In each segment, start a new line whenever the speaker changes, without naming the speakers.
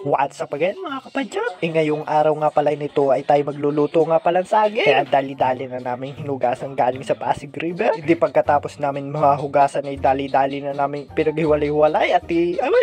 What's up again mga kapadyak? Ngayong araw nga pala nito ay tayo magluluto nga pala ng saging. Kaya dali-dali na namin hinugasan galing sa Pasig River. Hindi pagkatapos namin mahugasan ay dali-dali na namin pinaghiwalay-hiwalay at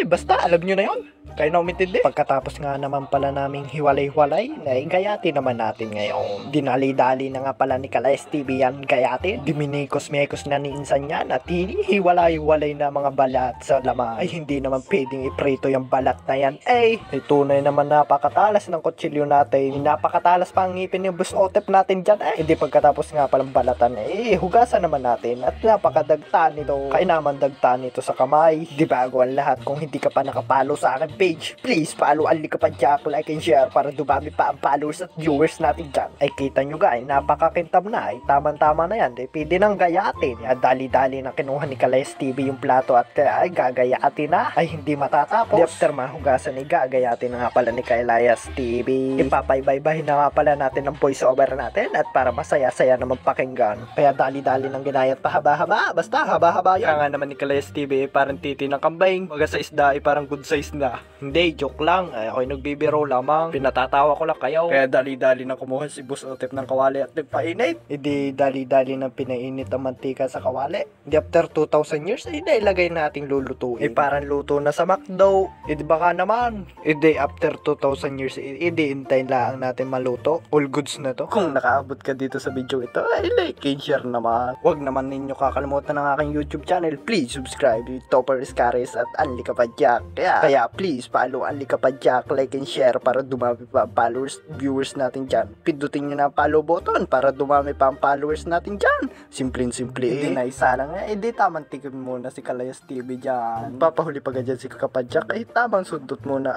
basta alam nyo na yun. Kaya na umintindi. Pagkatapos nga naman pala naming hiwalay-hiwalay, ay gayati naman natin ngayon. Dinali-dali na nga pala ni Kalayas TV yan gayati. Diminikos-mekos na ni Insan yan at hiwalay-hiwalay na mga balat sa laman. Ay hindi naman pwedeng iprito yung balat na yan. Ay tunay naman napakatalas ng kutsilyo natin. Napakatalas pa ang ngipin yung bus otep natin dyan. Ay hindi pagkatapos nga palang balatan hugasan naman natin at napakadagta nito. Kaya naman dagta nito sa kamay. Di bago ang lahat, kung hindi ka pa nakapalo sa akin page, please follow ang Likapadyak, like and share para dumami pa ang followers at viewers natin dyan. Ay kita nyo guys, napakakintab na. Ay tama-tama na yan. Ay pwede nang gayatin. Ay dali-dali na kinuha ni Kalayas TV yung plato at ay gagayatin na. Ay hindi matatapos. After mahugasan ay gagayatin na nga pala ni Kalayas TV. Ipapaybay-bay na nga pala natin ang voice over natin at para masaya-saya naman pakinggan. Kaya dali-dali nang ginayat pa haba-haba. Basta haba-haba yan. Kaya nga naman ni Kalayas TV parang titi ng kambing. Maga sa isda ay parang good size na. Hindi, joke lang. Ay, ako'y nagbibiro lamang. Pinatatawa ko lang kayo. Kaya dali-dali na kumuha si Boss Otep ng kawali at nagpainit. Hindi dali-dali na pinainit ang mantika sa kawali. Hindi after 2,000 years, hindi ilagay nating lulutuin. Parang luto na sa McDo. Hindi baka naman. Hindi after 2,000 years, hindi hintayin lang natin maluto. All goods na to. Kung nakaabot ka dito sa video ito, ay like and share naman. Huwag naman ninyo kakalimutan ng aking YouTube channel. Please subscribe to Topper Escaris at Anli Kapadyak. Kaya please follow ang Likapadyak, like and share para dumami pa ang followers, viewers natin dyan. Pindutin nyo na ang follow button para dumami pa ang followers natin dyan. Simple-simple. Hindi na isa lang. Hindi tamang tikim muna si Kalayas TV dyan. Papahuli pa ka dyan si Kapadyak. Ay tamang sundot muna.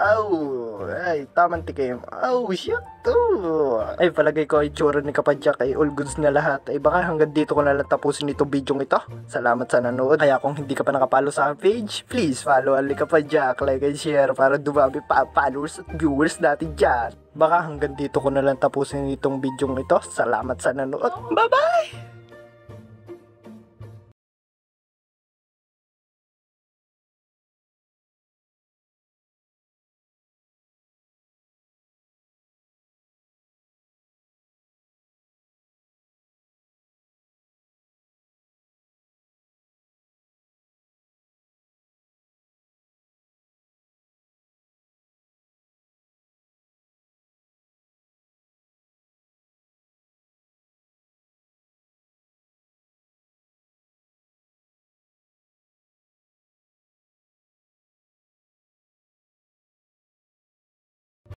Ay tamang tikim. Shit. Ay palagay ko ay tsura ni Kapadyak ay all goods na lahat. Ay baka hanggang dito ko na lang tapusin itong video ito. Salamat sa nanood. Kaya kung hindi ka pa nakapalo sa aking page, please follow ang Likapadyak, like and share para dumami pa followers at viewers natin dyan. Baka hanggang dito ko na lang tapusin itong video ito. Salamat sa nanood. Bye-bye!